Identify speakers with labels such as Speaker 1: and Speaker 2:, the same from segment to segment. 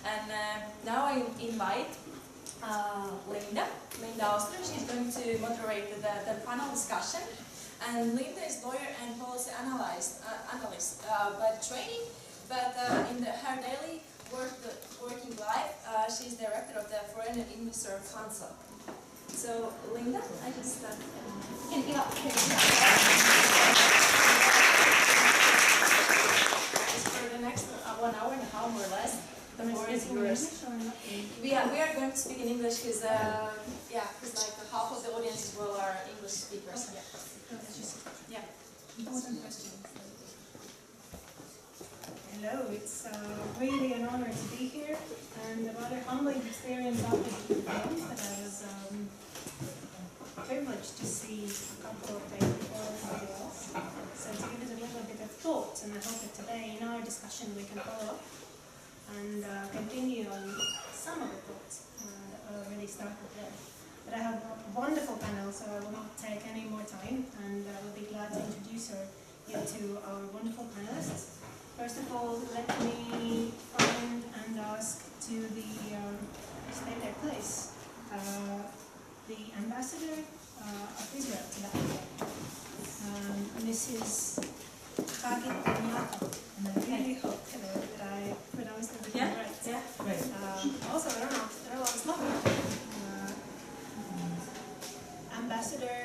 Speaker 1: And now I invite Linda Oster. She's going to moderate the panel discussion. And Linda is lawyer and policy analyst by training, but in her daily working life, she's director of the Foreign Investor Council. So, Linda, I just can you up here? For the next 1 hour and a half or less, the floor is yours. We are going to speak in English because like half of the audience as well are English speakers. Yeah.
Speaker 2: Important question. Hello, it's really an honor to be here, and a rather humbling experience after the event that I was privileged to see a couple of days before everybody else. So to give it a little bit of thought, and I hope that today in our discussion we can follow up and continue on some of the thoughts that I already started there. But I have a wonderful panel, so I will not take any more time, and I will be glad to introduce you to our wonderful panelists. First of all, let me find and ask to state their place, the ambassador of Israel to Latvia, Mrs. Hagit Nyata, and I really hope that I pronounced everything right.
Speaker 1: Yeah, right.
Speaker 2: Also, Slovak. Ambassador,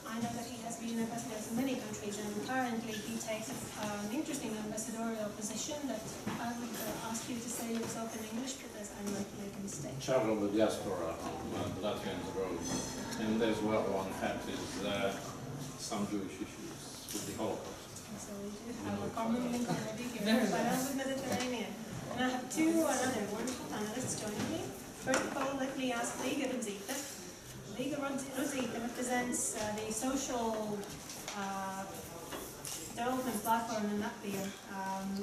Speaker 2: I know that he has been ambassador to many countries, and currently he takes an interesting ambassadorial position that I would ask you to say yourself in English, because I might make a mistake.
Speaker 3: Charge of the diaspora on the Latvian road, and as well one hat is some Jewish issues with the Holocaust.
Speaker 2: So we do have a common link already here, but I'm with Mediterranean. And I have another wonderful panelists joining me. First of all, let me ask Liga Rudzita. Liga Rudzita represents the social development platform in Latvia.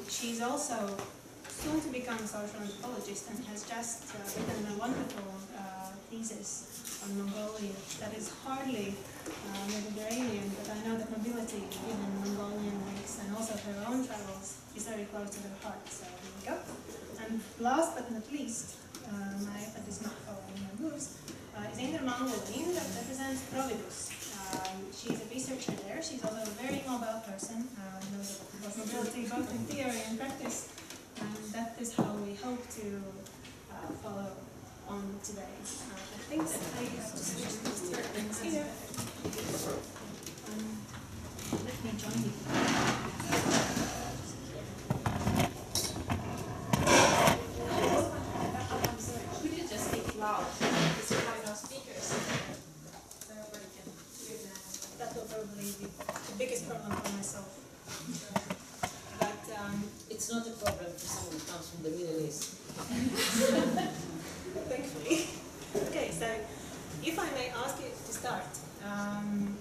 Speaker 2: She's also soon to become a social anthropologist and has just written a wonderful thesis on Mongolia that is hardly Mediterranean, but I know that mobility in Mongolian lakes and also her own travels is very close to her heart. So here we go. And last but not least, my effort is not following my moves. Is Inger Mangolin, that represents Providus. She's a researcher there. She's also a very mobile person, knows about mobility both in theory and practice, and that is how we hope to follow on today. I think that I have to switch these things here. Let me join you.
Speaker 1: We did just speak loud. Speakers. So everybody can hear that.
Speaker 2: That will probably be the biggest problem for myself.
Speaker 4: But it's not a problem for someone who comes from the Middle East.
Speaker 2: Thankfully. Okay, so if I may ask you to start.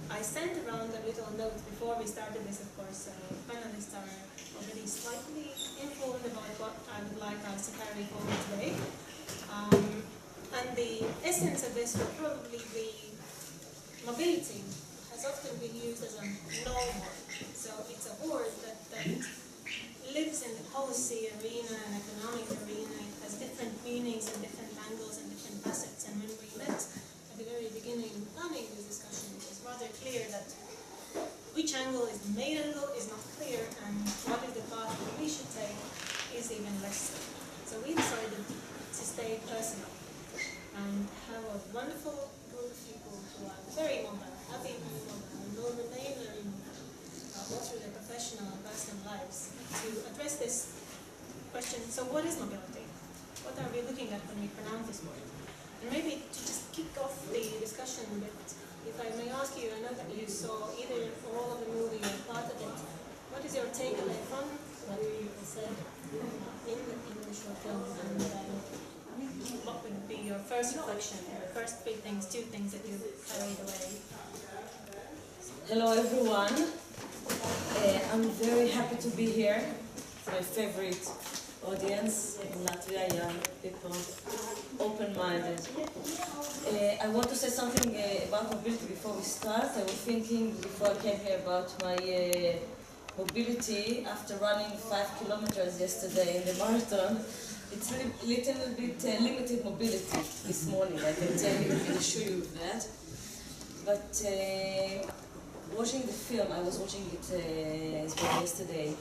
Speaker 2: I sent around a little note before we started this, of course. Panelists are already slightly informed about what I would like us to carry forward today. And the essence of this will probably be mobility has often been used as a null word. So it's a word that lives in the policy arena and economic arena. It has different meanings and different angles and different facets. And when we met at the very beginning planning this discussion, it was rather clear that which angle is the main angle is not clear, and what is the path that we should take is even less so. So we decided to stay personal and have a wonderful group of people who are very mobile, have been very mobile, and will remain very mobile, both through their professional and personal lives, to address this question. So what is mobility? What are we looking at when we pronounce this word? And maybe to just kick off the discussion a bit, if I may ask you, I know that you saw either all of the movie or part of it. What is your takeaway from what you said in the short film? And what would be your first reflection, your first three things, two things that you carried away?
Speaker 4: Hello everyone. I'm very happy to be here. It's my favorite audience in Latvia, young people, open-minded. I want to say something about mobility before we start. I was thinking before I came here about my mobility after running 5 kilometers yesterday in the marathon. it's a little bit limited mobility this morning, I can tell you, I can assure you of that. But watching the film, I was watching it yesterday.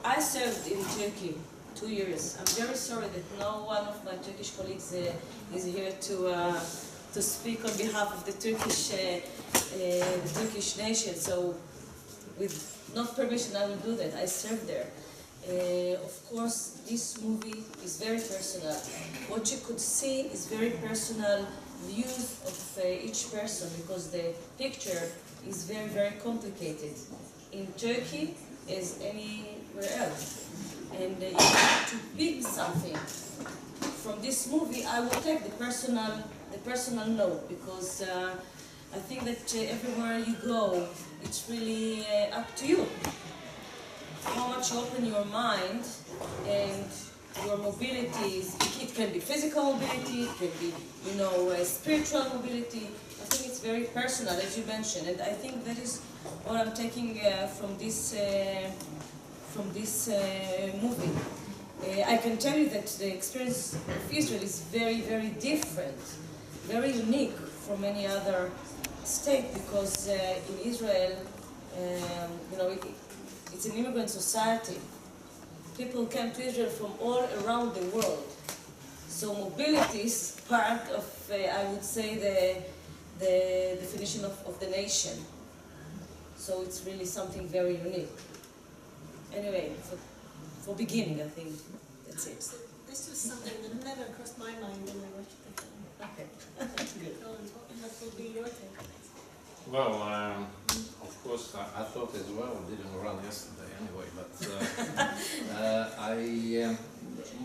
Speaker 4: I served in Turkey 2 years. I'm very sorry that no one of my Turkish colleagues is here to speak on behalf of the Turkish nation. So, with not permission, I will do that. I served there. Of course, this movie is very personal. What you could see is very personal views of each person, because the picture is very, very complicated in Turkey as anywhere else. And if you have to pick something from this movie, I will take the personal note, because I think that everywhere you go, it's really up to you. How much you open your mind and your mobility. It can be physical mobility, it can be, spiritual mobility. I think it's very personal, as you mentioned, and I think that is what I'm taking from this movie. I can tell you that the experience of Israel is very, very different, very unique from any other state, because in Israel, it's an immigrant society. People came to Israel from all around the world. So mobility is part of, I would say, the definition of the nation. So it's really something very unique. Anyway, for beginning, I think that's it.
Speaker 2: So this was something that never crossed my mind when I watched the film.
Speaker 4: Okay, that's good.
Speaker 2: What will be your take on it?
Speaker 3: Well, of course, I thought as well. Didn't run yesterday anyway, but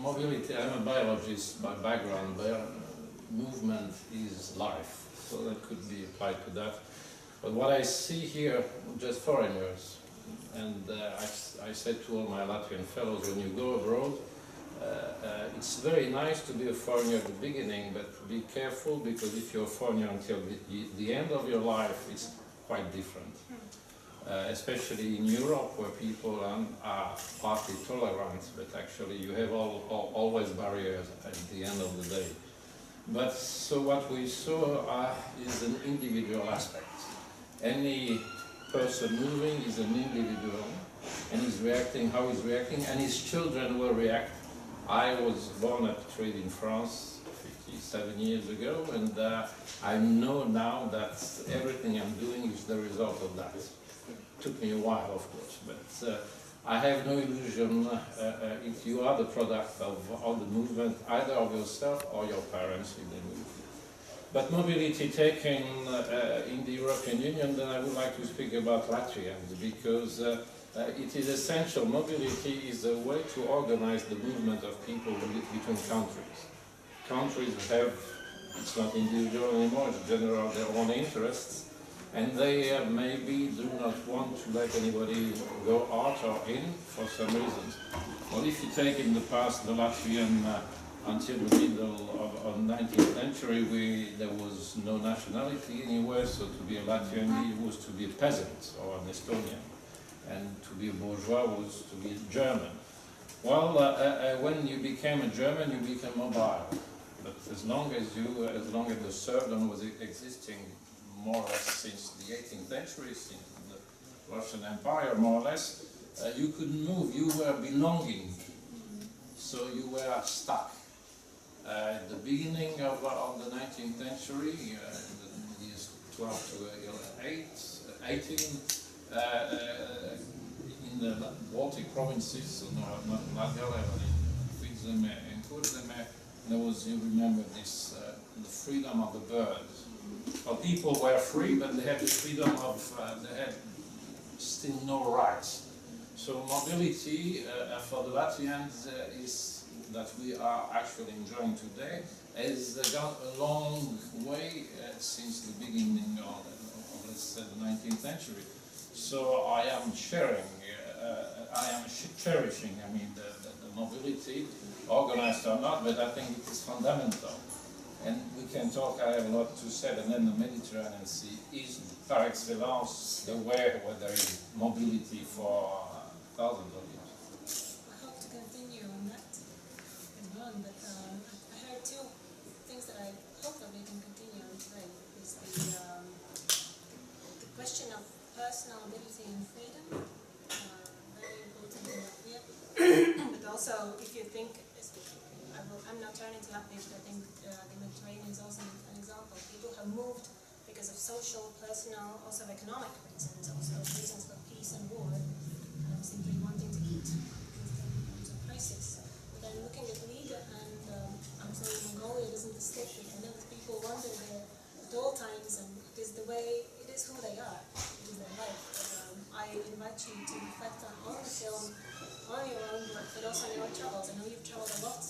Speaker 3: mobility. I'm a biologist by background. Movement is life, so that could be applied to that. But what I see here, just foreigners, and I said to all my Latvian fellows, when you go abroad, it's very nice to be a foreigner at the beginning, but be careful, because if you're a foreigner until the end of your life, it's quite different. Especially in Europe, where people are partly tolerant, but actually you have always barriers at the end of the day. But so what we saw is an individual aspect. Any person moving is an individual, and he's reacting how he's reacting, and his children will react. I was born at Trade in France 57 years ago, and I know now that everything I'm doing is the result of that. It took me a while, of course, but I have no illusion. If you are the product of all the movement, either of yourself or your parents if they move. But mobility taken in the European Union, then I would like to speak about Latvians, because it is essential. Mobility is a way to organize the movement of people between countries. Countries have, it's not individual anymore, it's general, their own interests, and they maybe do not want to let anybody go out or in for some reasons. Well, if you take in the past the Latvian, until the middle of 19th century, there was no nationality anywhere, so to be a Latvian was to be a peasant or an Estonian, and to be a bourgeois was to be a German. Well, when you became a German, you became mobile. But as long as the serfdom was existing more or less since the 18th century, since the Russian Empire, more or less, you couldn't move. You were belonging, so you were stuck. At the beginning of the 19th century, the years 12 to 18, in the Baltic provinces, so not Latvia, but in Fidzeme and Kurzeme, there was, you remember this, the freedom of the birds. Well, people were free, but they had the freedom of, they had still no rights. So mobility for the Latvians is that we are actually enjoying today has gone a long way since the beginning of, let's say, the 19th century. So I am cherishing, I mean, the mobility, organized or not, but I think it is fundamental. And we can talk, I have a lot to say, and then the Mediterranean Sea is par excellence the way where there is mobility for thousands of years.
Speaker 2: I hope to continue on that as well. on, but I heard two things that I hope that we can continue on today. Is the question of personal ability and freedom, very important in Latvia. But also, if you think, I'm not turning to Latvia, but I think the Mediterranean is also an example. People have moved because of social, personal, also economic reasons, also reasons for peace and war, simply wanting to eat in times of crisis. But then looking at Riga and I'm saying Mongolia doesn't escape it. I know that people wander there at all times, and it is the way, it is who they are, it is their life. But, I invite you to reflect on the film, on your own work, but also on your travels. I know you've traveled a lot,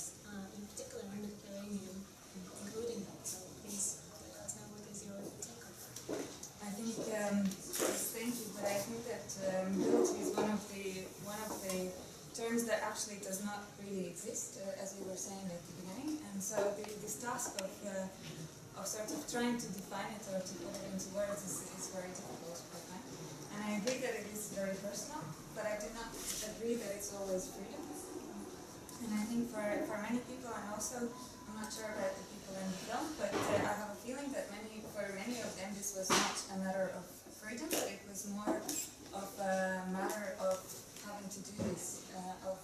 Speaker 2: in particular in the Mediterranean, including that. So please let us know what is your take on that.
Speaker 5: I think, thank you, but I think that mobility is one of the terms that actually does not really exist, as we were saying at the beginning. And so this task of sort of trying to define it or to put it into words is very difficult for me. And I agree that it is very personal, but I do not agree that it's always freedom. And I think for many people, and also I'm not sure about the people in the film, but I have a feeling that for many of them this was not a matter of freedom, but it was more of a matter of having to do this, of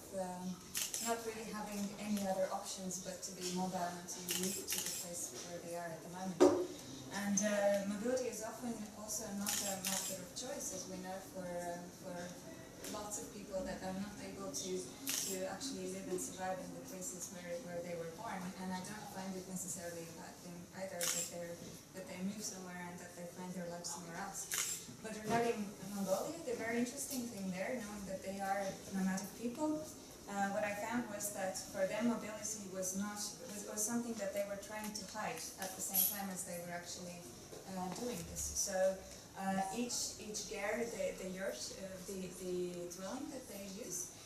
Speaker 5: not really having any other options but to be mobile and to move to the place where they are at the moment. And mobility is often also not a matter of choice, as we know, for lots of people that are not able to actually live and survive in the places where they were born. And I don't find it necessarily a bad thing either that they move somewhere and that they find their life somewhere else. But regarding Mongolia, the very interesting thing there, knowing that they are nomadic people, what I found was that for them mobility was something that they were trying to hide at the same time as they were actually doing this. So each ger, the yurt, the dwelling that they use,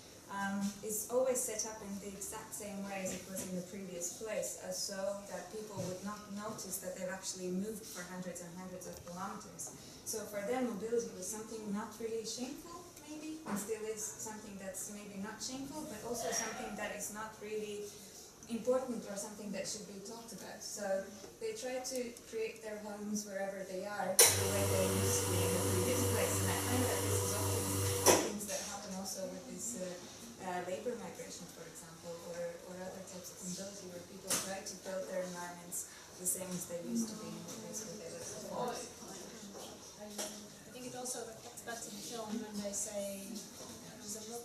Speaker 5: is always set up in the exact same way as it was in the previous place, so that people would not notice that they've actually moved for hundreds and hundreds of kilometers. So for them, mobility was something not really shameful, maybe, and still is something that's maybe not shameful, but also something that is not really important or something that should be talked about. So they try to create their homes wherever they are, the way they used to be in the previous place. And I find that this is often things that happen also with this labor migration, for example, or other types of mobility, where people try to build their environments the same as they used to be in the place where they lived before.
Speaker 2: I think it also reflects back to the film when they say, I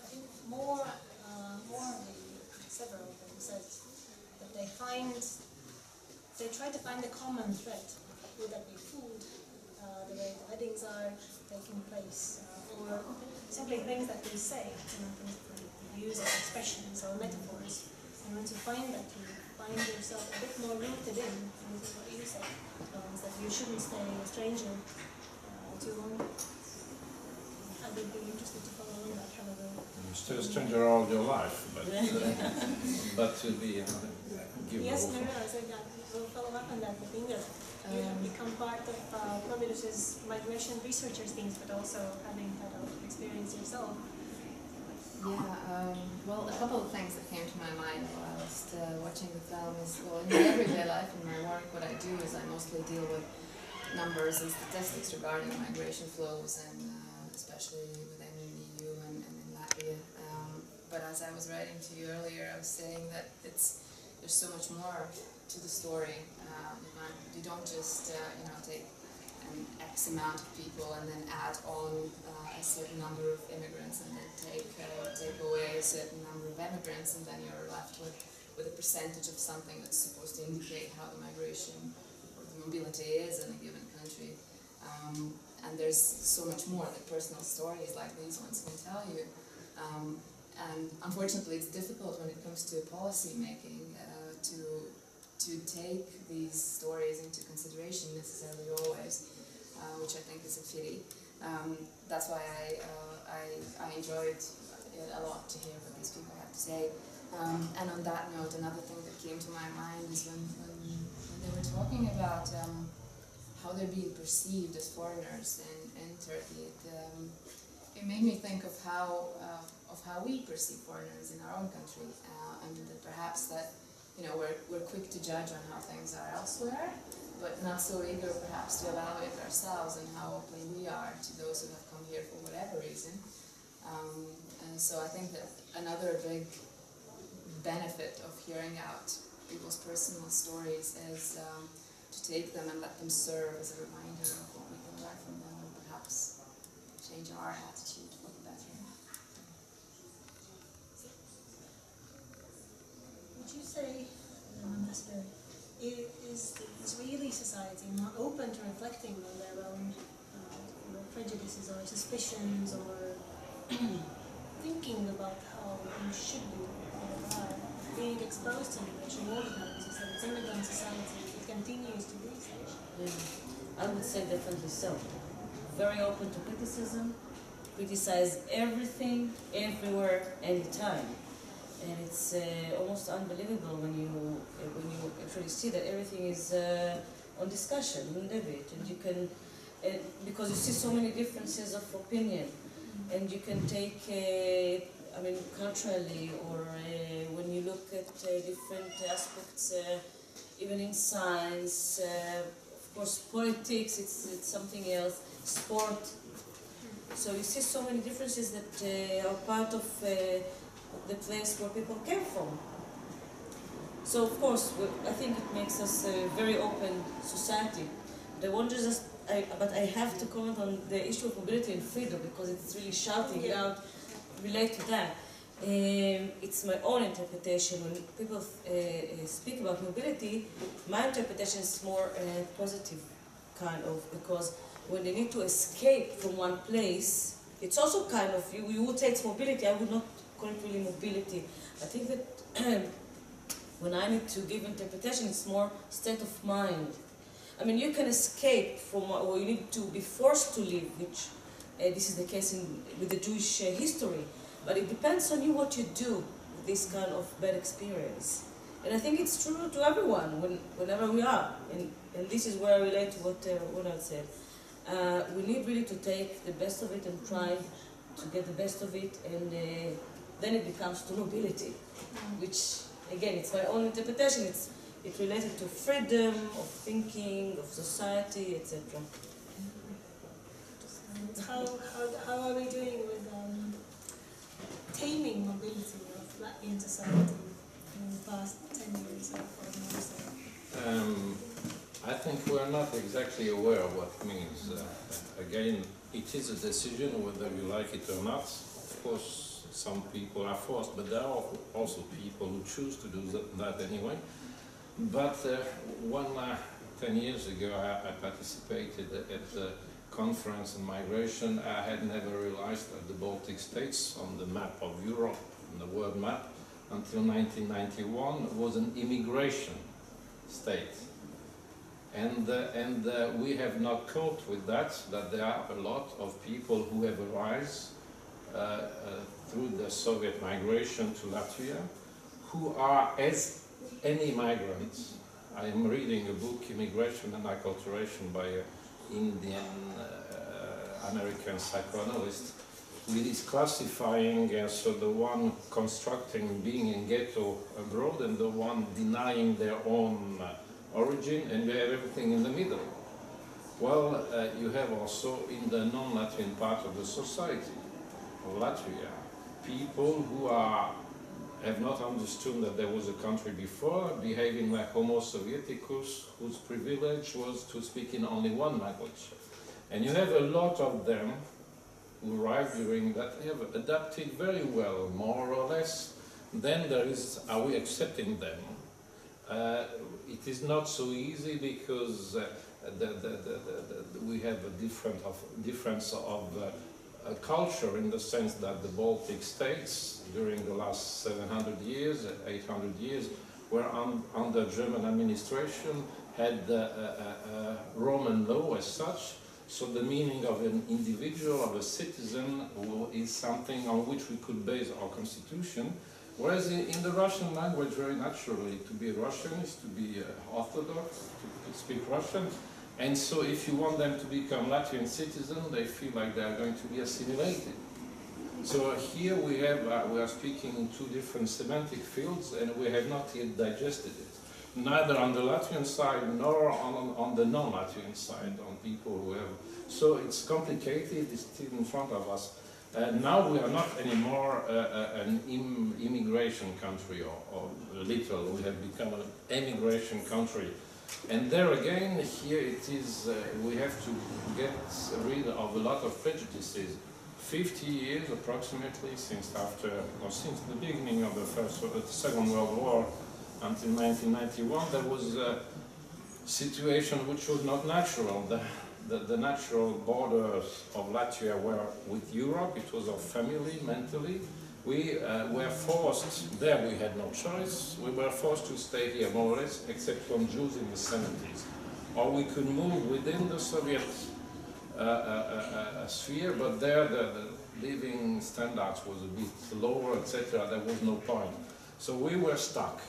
Speaker 2: think more several of them said that they try to find the common thread, would that be food, the way the weddings are taking place, or simply things that we say, things that we use as expressions or metaphors. And once you find that, you find yourself a bit more rooted in, and this is what you said, is that you shouldn't stay a stranger too long. I would be interested to follow on that, however.
Speaker 3: You're still a stranger all your life, but to be give
Speaker 2: Yes,
Speaker 3: over.
Speaker 2: I said that. We'll follow up on that with Inga. You have become part of Mobilus's migration researchers teams, but also having had an experience yourself.
Speaker 6: Yeah, well, a couple of things that came to my mind while I was watching the film is, well, in my everyday life, in my work, what I do is I mostly deal with numbers and statistics regarding migration flows, and especially within the EU and in Latvia. But as I was writing to you earlier, I was saying that there's so much more to the story. You don't just take an X amount of people and then add on a certain number of immigrants, and then take away a certain number of immigrants, and then you're left with a percentage of something that's supposed to indicate how the migration or the mobility is in a given country. And there's so much more that personal stories like these ones can tell you. And unfortunately, it's difficult when it comes to policy making to take these stories into consideration necessarily always, which I think is a pity. That's why I enjoyed it a lot to hear what these people have to say. And on that note, another thing that came to my mind is when they were talking about how they're being perceived as foreigners in Turkey. It made me think of how we perceive foreigners in our own country, and that perhaps that you know, we're quick to judge on how things are elsewhere, but not so eager perhaps to evaluate ourselves and how open we are to those who have come here for whatever reason. And so I think that another big benefit of hearing out people's personal stories is to take them and let them serve as a reminder of what we can learn from them and perhaps change our attitude for the better.
Speaker 2: Would you say, Ambassador, is Israeli society more open to reflecting on their own prejudices or suspicions or thinking about how you should be or are being exposed to immigration all the time? As you said, it's immigrant society, it continues to be such.
Speaker 4: I would say definitely so. Very open to criticism, criticize everything, everywhere, anytime. And it's almost unbelievable when you actually see that everything is on discussion, on debate, and you can, because you see so many differences of opinion, and you can take, I mean, culturally, or when you look at different aspects, even in science, of course, politics, it's something else, sport. So you see so many differences that are part of the place where people came from. So of course, I think it makes us a very open society. But I have to comment on the issue of mobility and freedom because it's really shouting out, relate to that. It's my own interpretation. When people speak about mobility, my interpretation is more positive, kind of, because when they need to escape from one place, it's also kind of, you would say it's mobility, I would not call it really mobility. I think that when I need to give interpretation, it's more state of mind. I mean, you can escape from, or you need to be forced to leave, which this is the case with the Jewish history. But it depends on you what you do with this kind of bad experience. And I think it's true to everyone, whenever we are. And this is where I relate to what I said. We need really to take the best of it and try to get the best of it, and then it becomes to mobility, which, again, it's my own interpretation. It's related to freedom of thinking, of society, etc.
Speaker 2: How are we doing with taming mobility of Latvian society in the past 10 years or so?
Speaker 3: I think we're not exactly aware of what it means. Again, it is a decision whether you like it or not. Of course, some people are forced, but there are also people who choose to do that anyway. But 10 years ago, I participated at a conference on migration. I had never realized that the Baltic states on the map of Europe, on the world map, until 1991 was an immigration state. And we have not coped with that there are a lot of people who have arisen through the Soviet migration to Latvia, who are as any migrants. I am reading a book, Immigration and Acculturation, by an Indian American psychoanalyst, who is classifying so the one constructing being in ghetto abroad and the one denying their own origin, and you have everything in the middle. Well, you have also in the non-Latvian part of the society of Latvia, people who have not understood that there was a country before, behaving like Homo Sovieticus, whose privilege was to speak in only one language. And you have a lot of them who arrived during that, have adapted very well, more or less. Then there is, are we accepting them? It is not so easy because we have a difference of culture, in the sense that the Baltic states during the last 700 years, 800 years, were under German administration, had Roman law as such. So the meaning of an individual, of a citizen, is something on which we could base our constitution. Whereas in the Russian language, very naturally, to be Russian is to be Orthodox, to speak Russian. And so if you want them to become Latvian citizens, they feel like they are going to be assimilated. So here we are speaking in two different semantic fields, and we have not yet digested it. Neither on the Latvian side nor on the non-Latvian side, on people who have. So it's complicated, it's still in front of us. Now we are not anymore an immigration country, or little, we have become an emigration country. And there again, here it is, we have to get rid of a lot of prejudices. 50 years approximately since the beginning of the Second World War, until 1991, there was a situation which was not natural. The natural borders of Latvia were with Europe. It was our family, mentally. We were forced, there we had no choice, we were forced to stay here more or less, except from Jews in the 70s. Or we could move within the Soviet sphere, but there the living standards was a bit lower, etc. There was no point. So we were stuck.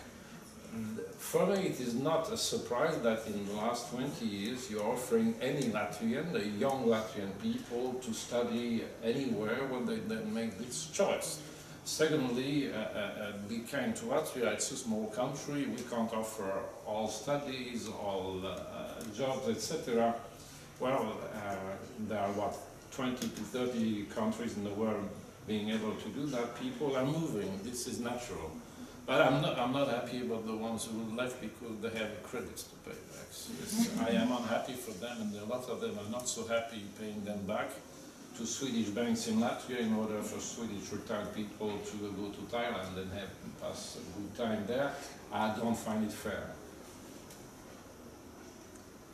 Speaker 3: For me, it is not a surprise that in the last 20 years you're offering any Latvian, the young Latvian people, to study anywhere when they make this choice. Secondly, be kind to Latvia, it's a small country, we can't offer all studies, all jobs, etc. Well, there are, 20 to 30 countries in the world being able to do that. People are moving, this is natural. But I'm not happy about the ones who left because they have credits to pay back. Yes, I am unhappy for them, and a lot of them are not so happy paying them back to Swedish banks in Latvia in order for Swedish retired people to go to Thailand and pass a good time there. I don't find it fair.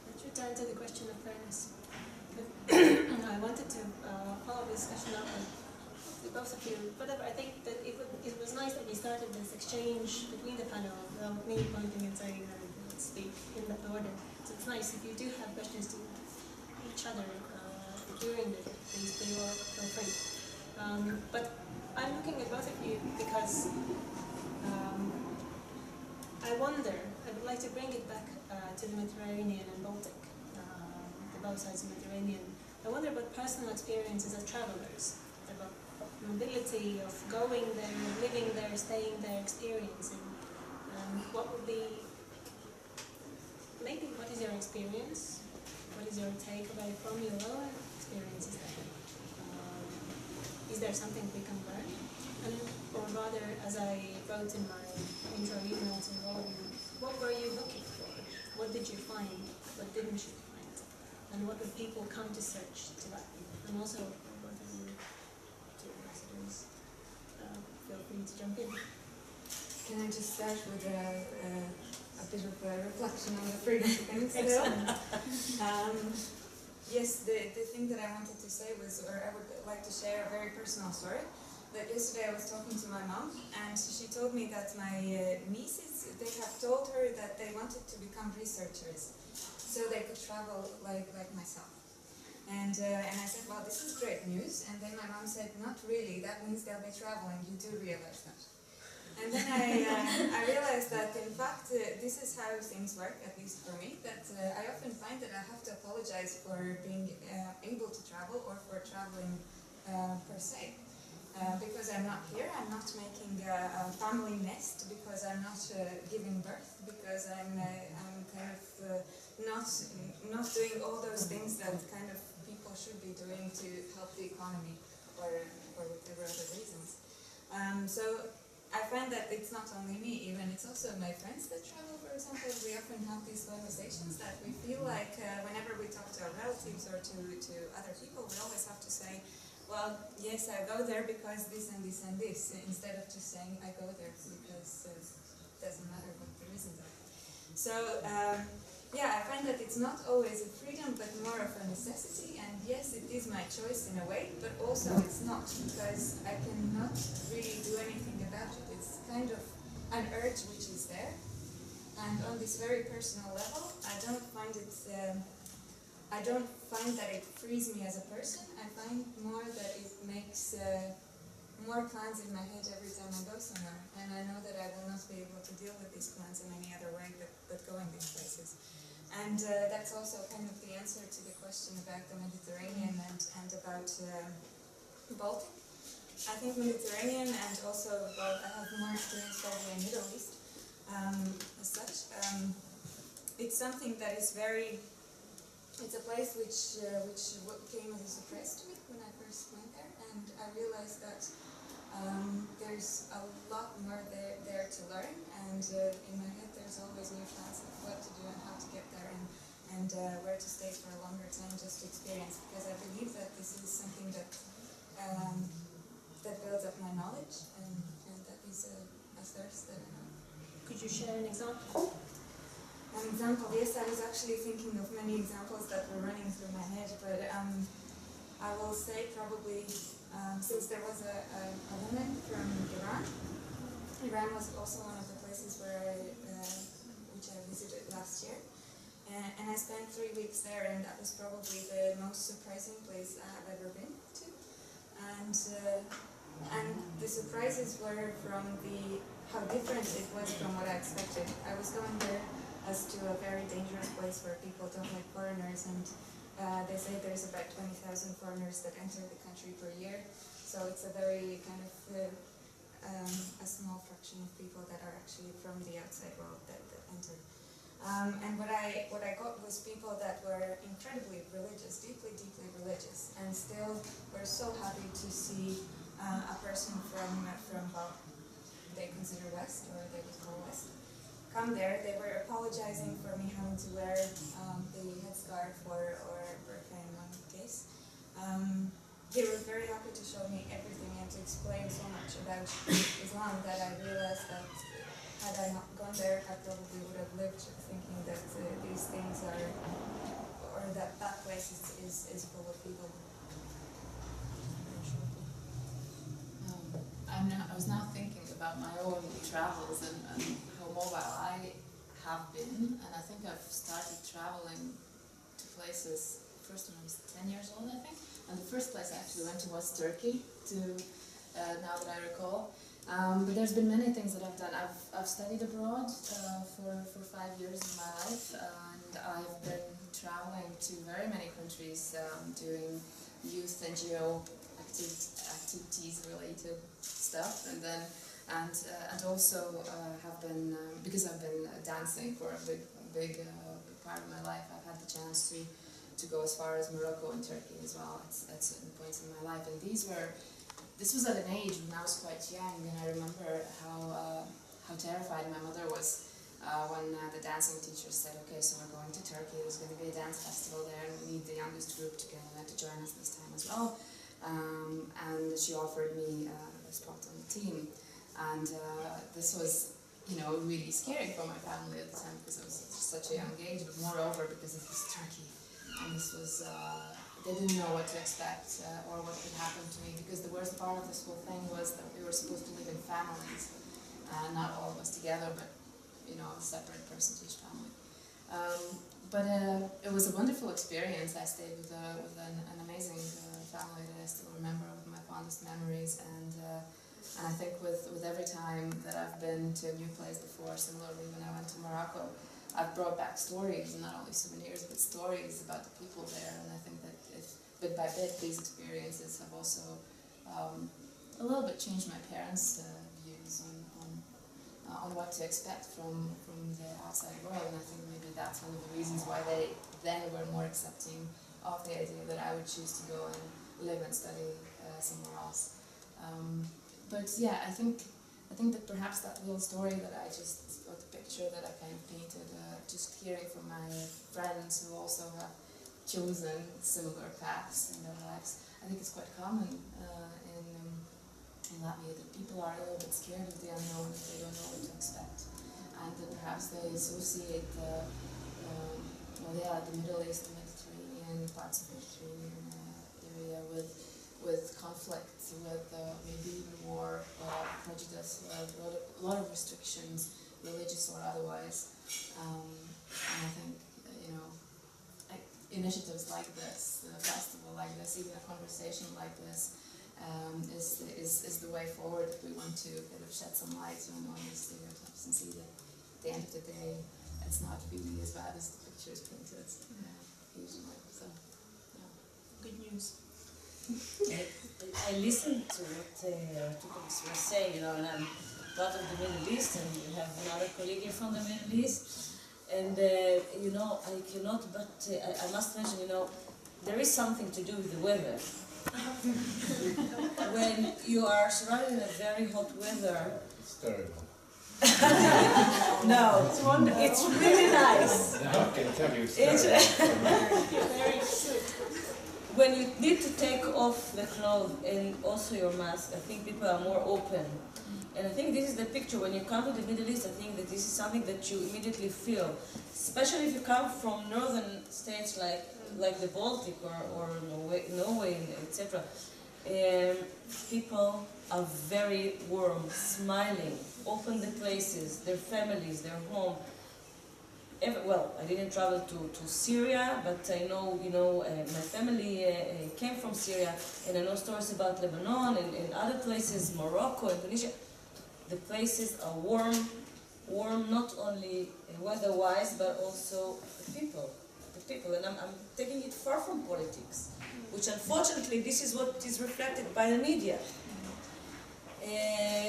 Speaker 2: Let's return to the question of fairness. I wanted to follow the discussion up with both of you. Whatever, I think that it was nice that we started this exchange between the panel without me pointing and saying that let's speak in that order. So it's nice if you do have questions to each other during this, please feel free. But I'm looking at both of you because I wonder, I would like to bring it back to the Mediterranean and Baltic, the both sides of the Mediterranean. I wonder about personal experiences as travelers, about mobility, of going there, living there, staying there, experiencing. What would be, maybe what is your experience? What is your takeaway from your own experiences there? Is there something we can learn? Or rather, as I wrote in my intro email to all of you, what were you looking for? What did you find? What didn't you find? And what would people come to search to that? And also, both of you, two ambassadors, feel free to jump in.
Speaker 6: Can I just start with a bit of a reflection on the freedom thing still? Yes, the thing that I wanted to say was, or I would like to share a very personal story. That yesterday I was talking to my mom, and she told me that my nieces, they have told her that they wanted to become researchers, so they could travel like myself. And I said, well, this is great news. And then my mom said, not really, that means they'll be traveling, you do realize that. And then I realized that, in fact, this is how things work, at least for me, that I often find that I have to apologize for being able to travel or for traveling per se. Because I'm not here, I'm not making a family nest, because I'm not giving birth, because I'm kind of not doing all those things that kind of people should be doing to help the economy or whatever other reasons. So I find that it's not only me, even it's also my friends that travel, for example. We often have these conversations that we feel like whenever we talk to our relatives or to other people, we always have to say, well, yes, I go there because this and this and this, instead of just saying I go there because it doesn't matter what the reasons are. So, yeah, I find that it's not always a freedom, but more of a necessity, and yes, it is my choice in a way, but also it's not, because I cannot really do anything about it. It's kind of an urge which is there, and on this very personal level, I don't find that it frees me as a person. I find more that it makes more plans in my head every time I go somewhere. And I know that I will not be able to deal with these plans in any other way but going these places. And that's also kind of the answer to the question about the Mediterranean and about Baltic.
Speaker 5: I think Mediterranean and also, well, I have more experience probably in Middle East as such. It's something that is very, it's a place which came as a surprise to me when I first went there, and I realized that there's a lot more there to learn, and in my head there's always new plans of what to do and how to get there, and where to stay for a longer time just to experience, because I believe that this is something that that builds up my knowledge, and that is a thirst that I have.
Speaker 2: Could you share an example?
Speaker 5: An example, yes, I was actually thinking of many examples that were running through my head, but I will say probably, since there was a woman from Iran. Iran was also one of the places where which I visited last year. And I spent 3 weeks there, and that was probably the most surprising place I have ever been to. And the surprises were from how different it was from what I expected. I was going there as to a very dangerous place where people don't like foreigners, and they say there's about 20,000 foreigners that enter the country per year. So it's a very kind of a small fraction of people that are actually from the outside world that enter. And what I got was people that were incredibly religious, deeply religious, and still were so happy to see a person from what they consider West, or they would call West, come there. They were apologizing for me having to wear the headscarf or burqa in one case. They were very happy to show me everything and to explain so much about Islam that I realized that had I not gone there, I probably would have lived thinking that these things are, or that place is full of people.
Speaker 6: I was now thinking about my own travels and how mobile I have been, and I think I've started traveling to places first when I was 10 years old, I think. And the first place I actually went to was Turkey, now that I recall. But there's been many things that I've done. I've studied abroad for 5 years of my life, and I've been traveling to very many countries doing youth NGO activities related stuff, and also have been because I've been dancing for a big part of my life. I've had the chance to go as far as Morocco and Turkey as well at certain points in my life, and this was at an age when I was quite young, and I remember how terrified my mother was when the dancing teacher said, okay, so we're going to Turkey, there's going to be a dance festival there, and we need the youngest group to join us this time as well. And she offered me a spot on the team, and this was, really scary for my family at the time because I was at such a young age, but moreover because it was Turkey, and this was, they didn't know what to expect or what could happen to me, because the worst part of this whole thing was that we were supposed to live in families, not all of us together, but a separate percentage family. But it was a wonderful experience. I stayed with an amazing family that I still remember with my fondest memories, and I think with every time that I've been to a new place before, similarly when I went to Morocco, I've brought back stories, and not only souvenirs, but stories about the people there, and I think that bit by bit these experiences have also a little bit changed my parents' views on what to expect from the outside world, and I think maybe that's one of the reasons why they then were more accepting of the idea that I would choose to go and live and study somewhere else. But yeah, I think that perhaps that little story that I just, or the picture that I kind of painted, just hearing from my friends who also have chosen similar paths in their lives, I think it's quite common in Latvia that people are a little bit scared of the unknown, that they don't know what to expect, and that perhaps they associate the Middle East, the Mediterranean, parts of the Mediterranean area with conflict, with maybe even war, prejudice, a lot of restrictions, religious or otherwise. And I think, initiatives like this, a festival like this, even a conversation like this, is the way forward if we want to kind of shed some light on these stereotypes and see that at the end of the day, it's not really as bad as the pictures painted usually. So, yeah.
Speaker 2: Good news.
Speaker 4: I listened to what Otrpus was saying, you know, and I'm part of the Middle East, and we have another colleague here from the Middle East. And, you know, I cannot but, I must mention, you know, there is something to do with the weather. When you are surrounded in a very hot weather.
Speaker 3: It's terrible.
Speaker 4: No, it's really nice.
Speaker 3: Now I can tell you it's
Speaker 4: It's-
Speaker 3: terrible.
Speaker 2: Very good.
Speaker 4: When you need to take off the clothes and also your mask, I think people are more open. And I think this is the picture. When you come to the Middle East, I think that this is something that you immediately feel. Especially if you come from northern states like the Baltic or Norway, etc. People are very warm, smiling, open the places, their families, their home. Well, I didn't travel to Syria, but I know, you know, my family came from Syria, and I know stories about Lebanon and other places, Morocco, Indonesia. The places are warm not only weather-wise, but also the people. And I'm taking it far from politics, which unfortunately this is what is reflected by the media.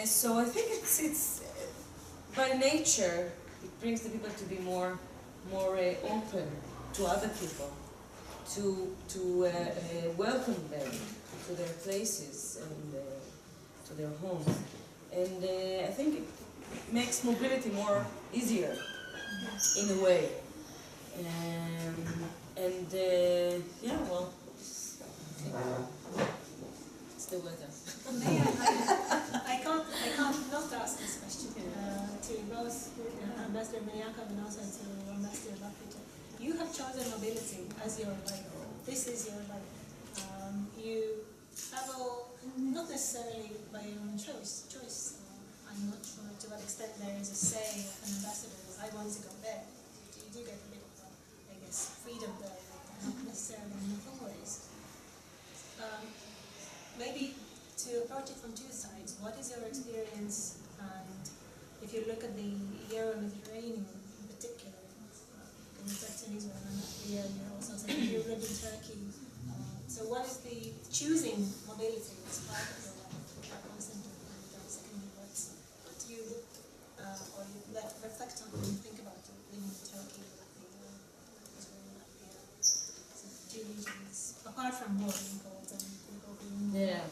Speaker 4: So I think it's by nature, it brings the people to be more open to other people, to welcome them to their places and to their homes. And I think it makes mobility more easier in a way. Yeah, well, it's the weather.
Speaker 2: I can't not ask this question to both Ambassador Meliakov and also to Ambassador Lapita. You have chosen mobility as your life. This is your life. You travel not necessarily by your own choice. I'm not sure to what extent there is a say of an ambassador. I want to go there. You do get a bit of, I guess, freedom there, not necessarily, not always. Maybe to approach it from two sides, what is your experience, and if you look at the Euro-Mediterranean in particular, in Israel and Latvia, you're also saying you lived in Turkey. So what is the choosing mobility as part of your life? Secondly, what do you look, or you reflect on when you think about living in Turkey, Latvia, Israel, Latvia? So two regions, apart from war being cold and people being...
Speaker 4: Yeah.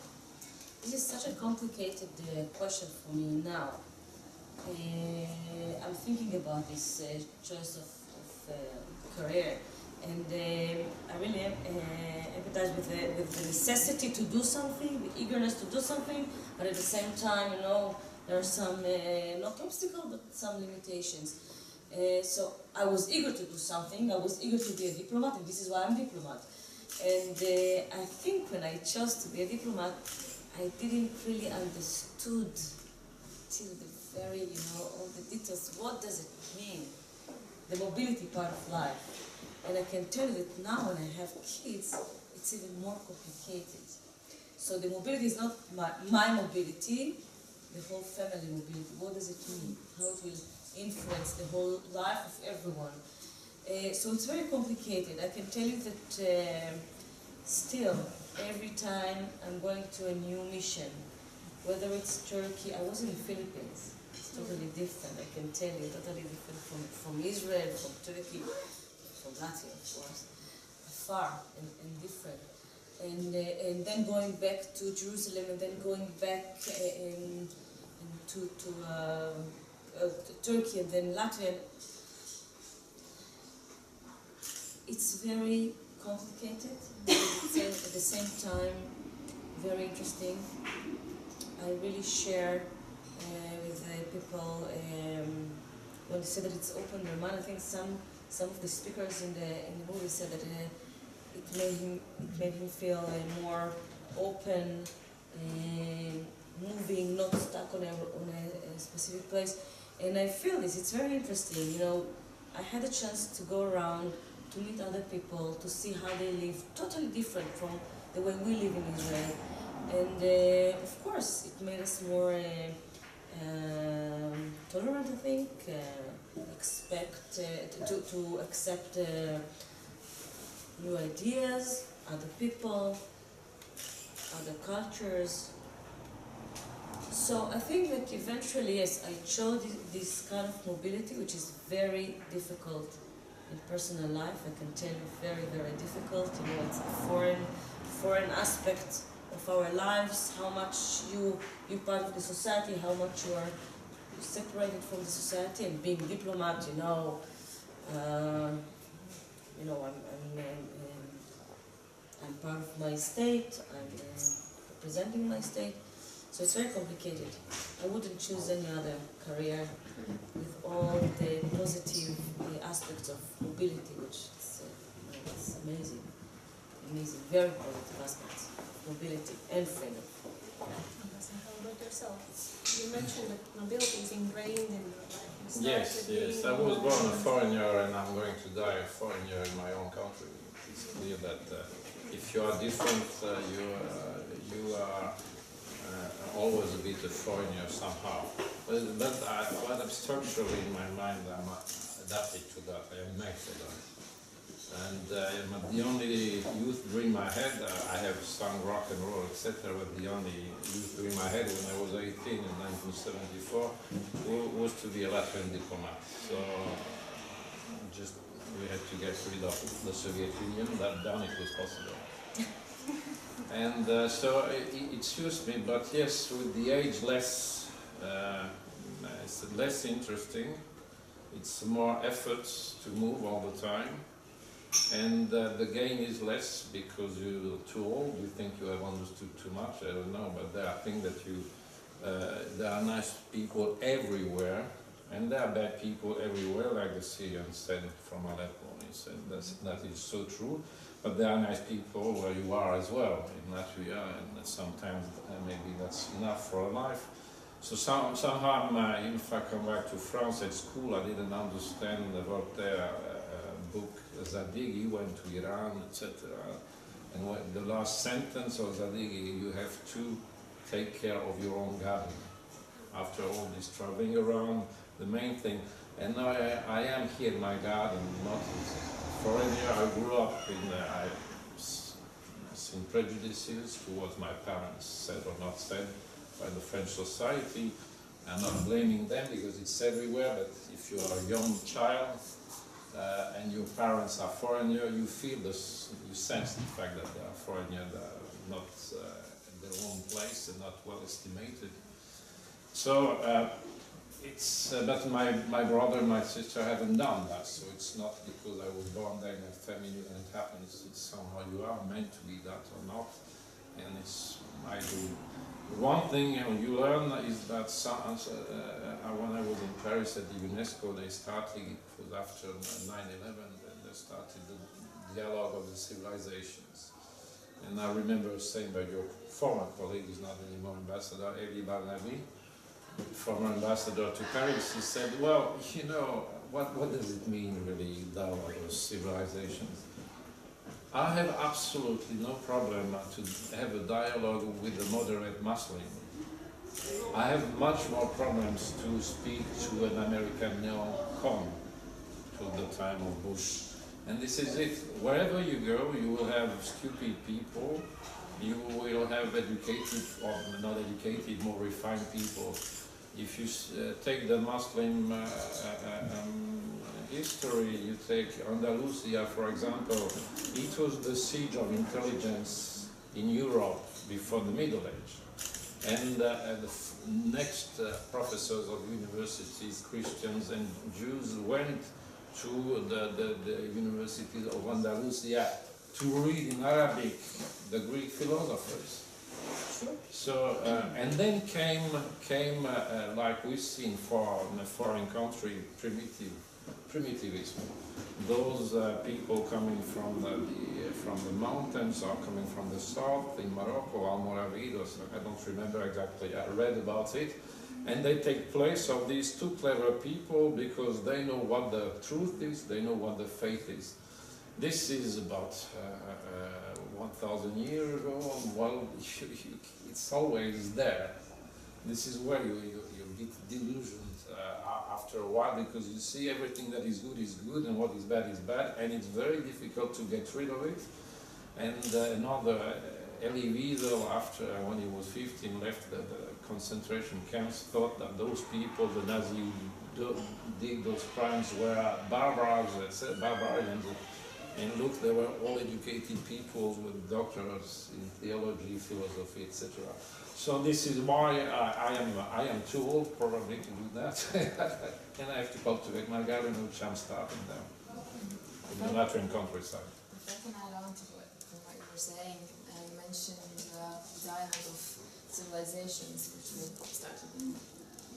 Speaker 4: This is such a complicated question for me now. I'm thinking about this choice of career, and I really empathize with the necessity to do something, the eagerness to do something, but at the same time, you know, there are some, not obstacles, but some limitations. So I was eager to do something, I was eager to be a diplomat, and this is why I'm a diplomat. And I think when I chose to be a diplomat, I didn't really understood till the very, you know, all the details. What does it mean? The mobility part of life. And I can tell you that now when I have kids, it's even more complicated. So the mobility is not my mobility, the whole family mobility. What does it mean? How it will influence the whole life of everyone. So it's very complicated. I can tell you that still, every time I'm going to a new mission, whether it's Turkey, I was in the Philippines, it's totally different, I can tell you, totally different from Israel, from Turkey, from Latvia, of course, far and different. And then going back to Jerusalem, and then going back to Turkey, and then Latvia. It's very complicated, at the same time very interesting. I really share with people when they say that it's opened their mind. I think some of the speakers in the movie said that it made him feel more open, moving, not stuck on a specific place. And I feel this. It's very interesting. You know, I had a chance to go around, to meet other people, to see how they live, totally different from the way we live in Israel. And of course, it made us more tolerant, I think, to accept new ideas, other people. other cultures. So I think that eventually, yes, I chose this kind of mobility, which is very difficult in personal life. I can tell you, very, very difficult. You know, it's a foreign aspect of our lives. How much you're part of the society, how much you're separated from the society. And being diplomat, you know, I'm part of my state. I'm representing my state. So it's very complicated. I wouldn't choose any other career with all the positive aspects of mobility, which is it's amazing, very positive aspects of mobility and freedom.
Speaker 2: How about yourself? You mentioned that mobility is ingrained in your life.
Speaker 3: Yes. I was born a foreigner and I'm going to die a foreigner in my own country. It's clear that if you are different, you are always a bit a foreigner somehow. But structurally in my mind I'm adapted to that, I am made for that. And the only youth dream I had, I have sung rock and roll, etc., but the only youth dream I had when I was 18 in 1974 was to be a Latvian diplomat. So we had to get rid of the Soviet Union, then it was possible. And so it suits me, but yes, with the age it's less interesting. It's more efforts to move all the time. And the gain is less because you're too old, you think you have understood too much, I don't know, but I think that there are nice people everywhere, and there are bad people everywhere, like the Syrian said from Aleppo. He said that is so true, but there are nice people where you are as well, in Latvia, and sometimes maybe that's enough for a life. So somehow, if I come back to France at school, I didn't understand the Voltaire book Zadig, went to Iran, etc. And when the last sentence of Zadig, you have to take care of your own garden. After all this traveling around, the main thing, and now I am here in my garden, not foreigner. I grew up in, I've seen prejudices towards my parents, said or not said, by the French society. I'm not blaming them because it's everywhere, but if you are a young child, and your parents are foreigner, you feel this, you sense the fact that they are foreigner, they are not in their own place and not well estimated. So but my brother and my sister haven't done that, so it's not because I was born there in a family and it happens, it's somehow you are meant to be that or not, and it's, I do. One thing you learn is that when I was in Paris at the UNESCO, they started, it was after 9/11, and they started the dialogue of the civilizations. And I remember saying by your former colleague, who's not anymore ambassador, Elie Barnaby, former ambassador to Paris, he said, well, you know, what does it mean really, dialogue of civilizations? I have absolutely no problem to have a dialogue with a moderate Muslim. I have much more problems to speak to an American neocon to the time of Bush. And this is it. Wherever you go, you will have stupid people, you will have educated or not educated, more refined people. If you take the Muslim history, you take Andalusia, for example, it was the siege of intelligence in Europe before the Middle Age. And the next professors of universities, Christians and Jews, went to the universities of Andalusia to read in Arabic the Greek philosophers. So, and then came like we see in a foreign country, primitivism. Those people coming from the mountains or coming from the south in Morocco, Almoravidos, I don't remember exactly, I read about it. And they take place of these two clever people because they know what the truth is, they know what the faith is. This is about 1,000 years ago. Well, it's always there. This is where you get delusioned after a while because you see everything that is good and what is bad, and it's very difficult to get rid of it. And another Elie Wiesel, after when he was 15, left the concentration camps, thought that those people, the Nazis who did those crimes, were barbarians. And look, they were all educated people with doctorates in theology, philosophy, etc. So this is why I am too old probably to do that, and I have to cultivate my garden, which I'm starting now in the Latvian countryside.
Speaker 6: If I can add on to what you were saying, you mentioned the dialogue of civilizations, which started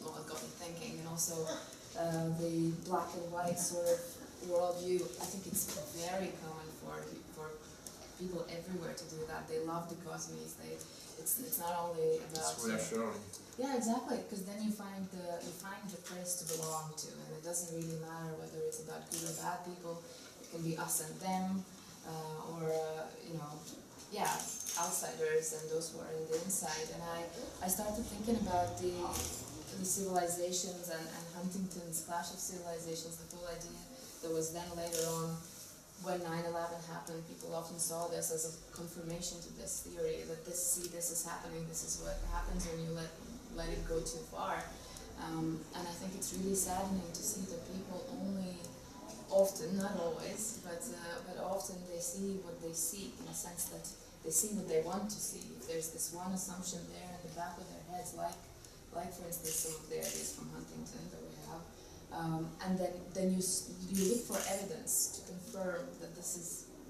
Speaker 6: got me thinking, and also the black and white sort of worldview. I think it's very common for people everywhere to do that. They love dichotomies. It's not only about.
Speaker 3: It's reassuring.
Speaker 6: Yeah, exactly. Because then you find the place to belong to, and it doesn't really matter whether it's about good or bad people. It can be us and them, or outsiders and those who are in the inside. And I started thinking about the civilizations and Huntington's Clash of Civilizations, the whole idea that was then later on. When 9/11 happened, people often saw this as a confirmation to this theory that this is happening, this is what happens when you let it go too far. And I think it's really saddening to see that people only often, not always, but often they see what they seek, in the sense that they see what they want to see. If there's this one assumption there in the back of their heads, like for instance some of the ideas from Huntington that we have, and then you look for evidence to confirm that this is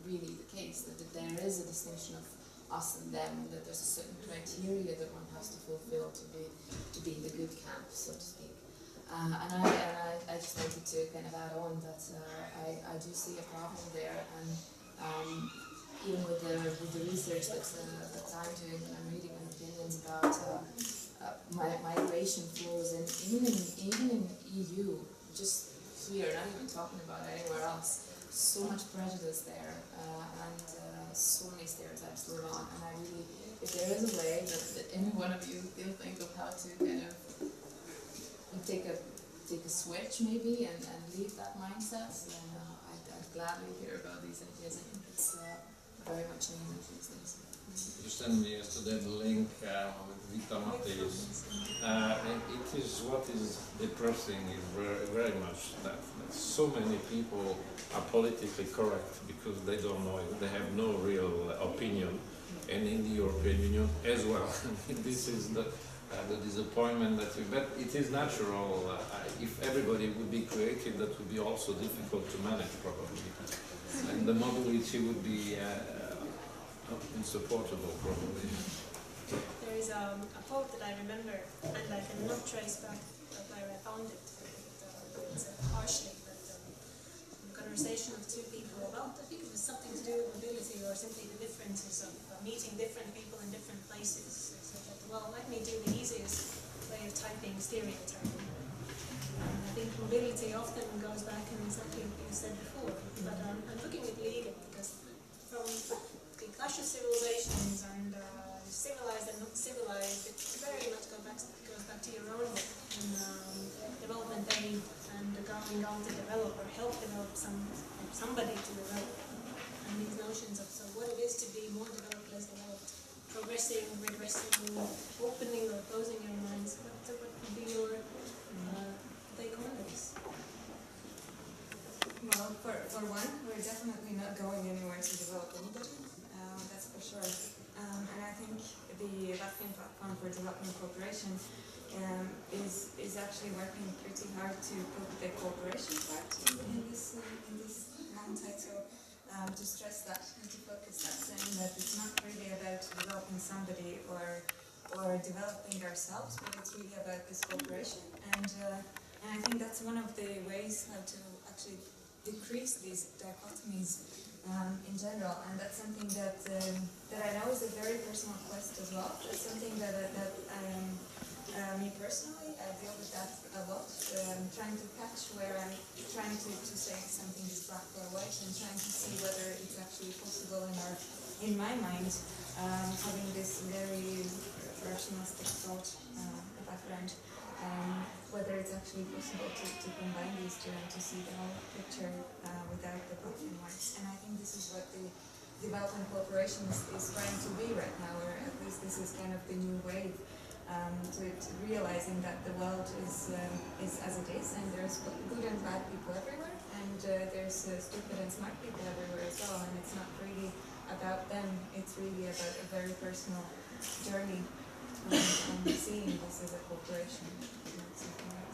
Speaker 6: really the case, that there is a distinction of us and them, that there's a certain criteria that one has to fulfill to be in the good camp, so to speak. And I just wanted to kind of add on that I do see a problem there, and even with the research that I'm doing, when I'm reading opinions about migration flows, and even in EU, just here, not even talking about anywhere else, so much prejudice there, and so many stereotypes live on. And I really, if there is a way that any one of you can think of how to kind of take a switch maybe and leave that mindset, then I'd gladly hear about these ideas. I think it's very much needed these days.
Speaker 3: You sent me yesterday the link with Vita Mateus. It is what is depressing is very much that so many people are politically correct because they don't know it. They have no real opinion, and in the European Union as well. This is the disappointment that but it is natural. If everybody would be creative, that would be also difficult to manage probably, and the mobility would be insupportable probably.
Speaker 2: There is a quote that I remember, and I cannot trace back where I found it. It's partially, but a conversation of two people about, I think it was something to do with mobility or simply the differences of meeting different people in different places. So that, well, let me do the easiest way of typing stereotyping. I think mobility often goes back in exactly what you said before, but I'm looking at legal because from the clash of civilizations and civilized and not civilized, it very much goes back to your own work in development aid and going on to develop or help develop somebody to develop, and these notions of what it is to be more developed, less developed, progressing, regressing, opening or closing your minds. What would be your take on this?
Speaker 5: Well, for one, we're definitely not going anywhere to develop anybody, that's for sure. And I think the Latvian Platform for Development Cooperation is actually working pretty hard to put the cooperation part in this long title, to stress that and to focus that, saying that it's not really about developing somebody or developing ourselves, but it's really about this cooperation. And I think that's one of the ways how to actually decrease these dichotomies in general, and that's something that I know is a very personal quest as well. That's something that me personally, I deal with that a lot, trying to catch where I'm trying to say something is black or white, and trying to see whether it's actually possible in my mind, having this very rationalistic thought background, whether it's actually possible to combine these two and to see the whole picture without the black and white. And I think this is what the development cooperation is trying to be right now, or at least this is kind of the new wave. To realizing that the world is as it is, and there's good and bad people everywhere, and there's stupid and smart people everywhere as well, and it's not really about them, it's really about a very personal journey, and seeing this as a cooperation. Something like